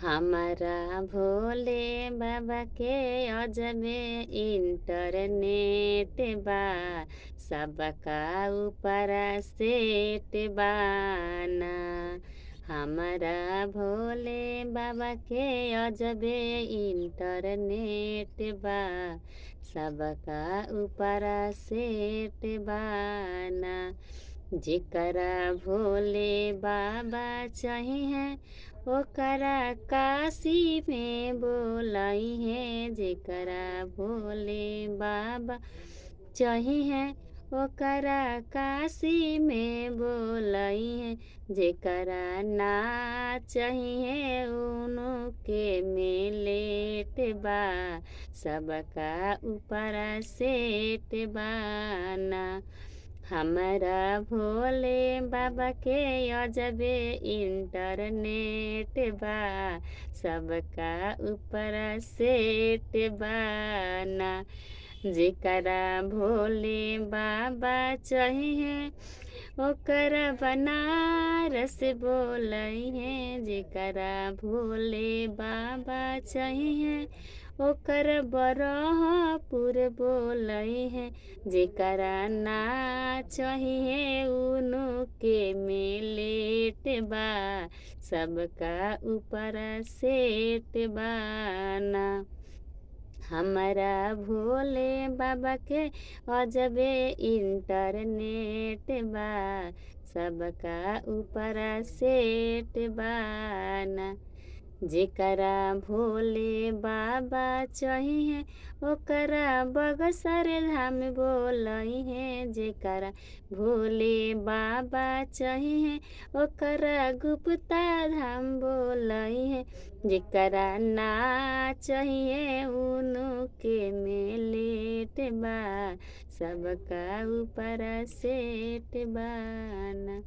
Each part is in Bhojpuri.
हमारा भोले बाबा के अजबे इंटरनेट बा। सबका ऊपर सेट बाना। हमारा भोले बाबा के अजबे इंटरनेट बा। सबका ऊपर सेट बाना। जेकरा भोले बाबा चाहिए ओकरा काशी में बोलाई है। जेकरा भोले बाबा चाहिए ओकरा काशी में बोलाई है। जेकरा ना चाहिए उनके में लेट बा। सबका ऊपर सेट बाना। हमारा भोले बाबा के अजबे इंटरनेट बा। सबका ऊपर सेट बाना। जेकरा भोले बाबा चाहिए ओकरा बनारस बोलई है। जेकरा भोले बाबा चाहिए ओकर बरहपुर बोलई है। जेकरा ना चाहिए उनके में लेट बा। सबका ऊपर सेट बाना। हमारा भोले बाबा के अजबे इंटरनेट बा। सबका ऊपर सेट बाना। जेकरा भोले बाबा चाहिए ओकरा बगसर धाम बोलई है। जेकरा भोले बाबा चाहिए ओकरा गुप्ता धाम बोलई है। जेकरा ना चाहिए उनके में लेट बा। सबका ऊपर सेट बाना।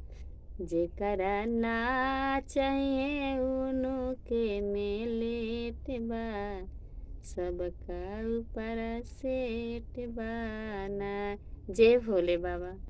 जेकरा ना चाहिए उनके में लेट बा। सबका ऊपर सेट बाना। जय भोले बाबा।